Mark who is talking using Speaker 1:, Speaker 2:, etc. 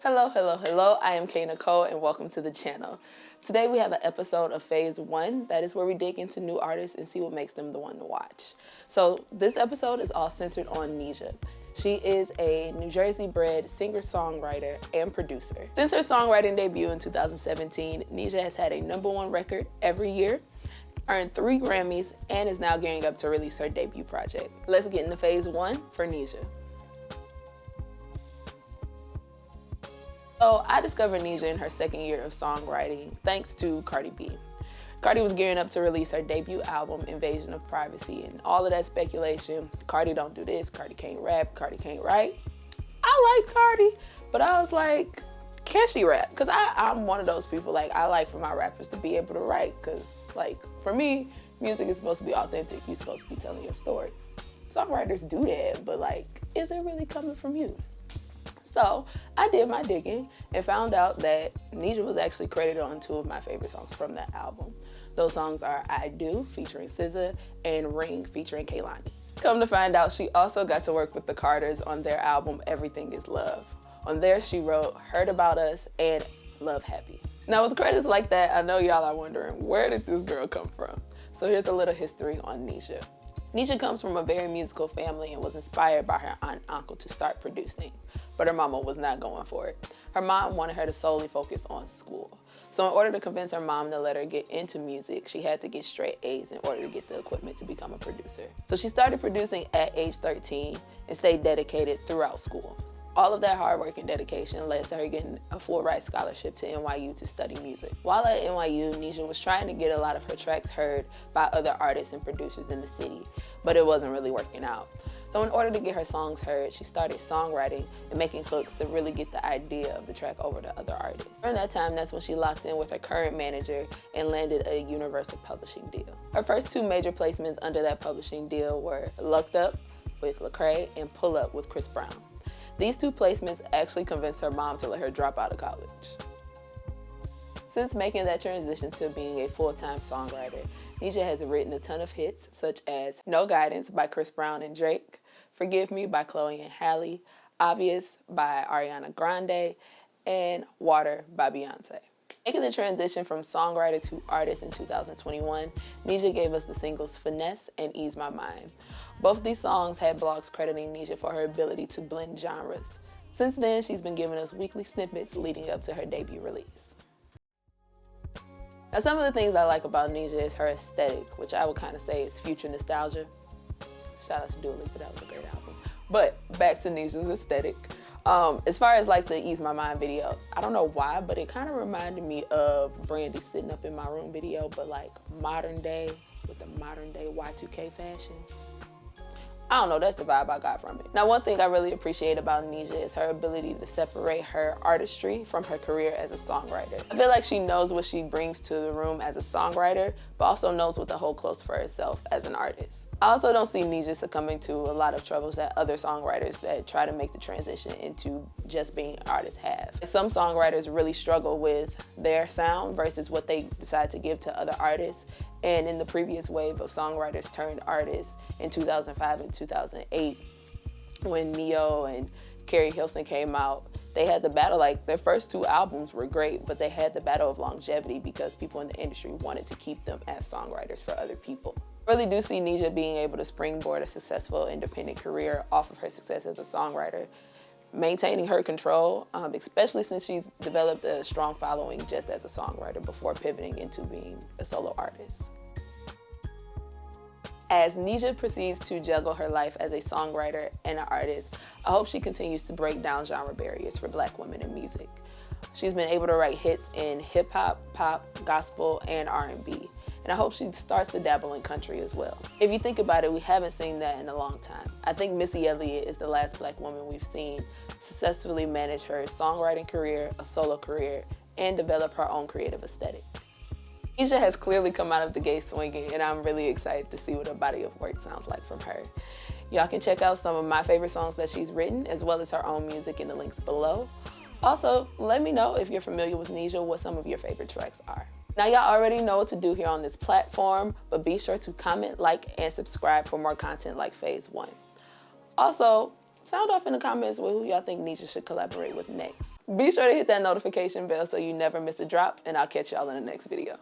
Speaker 1: Hello, hello, hello. I am Nikole and welcome to the channel. Today we have an episode of Phase 1. That is where we dig into new artists and see what makes them the one to watch. So this episode is all centered on Nija. She is a New Jersey-bred singer-songwriter and producer. Since her songwriting debut in 2017, Nija has had a #1 record every year, earned 3 Grammys, and is now gearing up to release her debut project. Let's get into Phase 1 for Nija. So I discovered Nija in her second year of songwriting thanks to Cardi B. Cardi was gearing up to release her debut album, Invasion of Privacy, and all of that speculation, Cardi don't do this, Cardi can't rap, Cardi can't write. I like Cardi, but I was like, can she rap? Because I'm one of those people, like, I like for my rappers to be able to write, because, like, for me, music is supposed to be authentic. You're supposed to be telling your story. Songwriters do that, but, like, is it really coming from you? So I did my digging and found out that Nija was actually credited on 2 of my favorite songs from that album. Those songs are I Do featuring SZA and Ring featuring Kehlani. Come to find out, she also got to work with the Carters on their album Everything Is Love. On there she wrote Heard About Us and Love Happy. Now with credits like that, I know y'all are wondering, where did this girl come from? So here's a little history on Nija. Nija comes from a very musical family and was inspired by her aunt and uncle to start producing, but her mama was not going for it. Her mom wanted her to solely focus on school. So in order to convince her mom to let her get into music, she had to get straight A's in order to get the equipment to become a producer. So she started producing at age 13 and stayed dedicated throughout school. All of that hard work and dedication led to her getting a full ride scholarship to NYU to study music. While at NYU, Nija was trying to get a lot of her tracks heard by other artists and producers in the city, but it wasn't really working out. So in order to get her songs heard, she started songwriting and making hooks to really get the idea of the track over to other artists. During that time, that's when she locked in with her current manager and landed a Universal publishing deal. Her first 2 major placements under that publishing deal were Lucked Up with Lecrae and Pull Up with Chris Brown. These 2 placements actually convinced her mom to let her drop out of college. Since making that transition to being a full-time songwriter, Nija has written a ton of hits such as No Guidance by Chris Brown and Drake, Forgive Me by Chloe and Halle, Obvious by Ariana Grande, and Water by Beyonce. Making the transition from songwriter to artist in 2021, Nija gave us the singles Finesse and Ease My Mind. Both of these songs had blogs crediting Nija for her ability to blend genres. Since then, she's been giving us weekly snippets leading up to her debut release. Now, some of the things I like about Nija is her aesthetic, which I would kind of say is future nostalgia. Shout out to Dua Lipa, that was a great album. But back to Nija's aesthetic. As far as like the Ease My Mind video, I don't know why, but it kind of reminded me of Brandy Sitting Up in My Room video, but like modern day with the modern day Y2K fashion. I don't know, that's the vibe I got from it. Now, one thing I really appreciate about Nija is her ability to separate her artistry from her career as a songwriter. I feel like she knows what she brings to the room as a songwriter, but also knows what to hold close for herself as an artist. I also don't see Nija succumbing to a lot of troubles that other songwriters that try to make the transition into just being an artist have. Some songwriters really struggle with their sound versus what they decide to give to other artists. And in the previous wave of songwriters turned artists in 2005 and 2008, when Neo and Carrie Hilson came out, they had the battle, like their first 2 albums were great, but they had the battle of longevity because people in the industry wanted to keep them as songwriters for other people. I really do see Nija being able to springboard a successful independent career off of her success as a songwriter, maintaining her control, especially since she's developed a strong following just as a songwriter before pivoting into being a solo artist. As Nija proceeds to juggle her life as a songwriter and an artist, I hope she continues to break down genre barriers for Black women in music. She's been able to write hits in hip-hop, pop, gospel, and R&B. And I hope she starts to dabble in country as well. If you think about it, we haven't seen that in a long time. I think Missy Elliott is the last Black woman we've seen successfully manage her songwriting career, a solo career, and develop her own creative aesthetic. Nija has clearly come out of the gate swinging, and I'm really excited to see what her body of work sounds like from her. Y'all can check out some of my favorite songs that she's written, as well as her own music in the links below. Also, let me know if you're familiar with Nija, what some of your favorite tracks are. Now, y'all already know what to do here on this platform, but be sure to comment, like, and subscribe for more content like Phase 1. Also, Sound off in the comments with who y'all think Nija should collaborate with next. Be sure to hit that notification bell so you never miss a drop, and I'll catch y'all in the next video.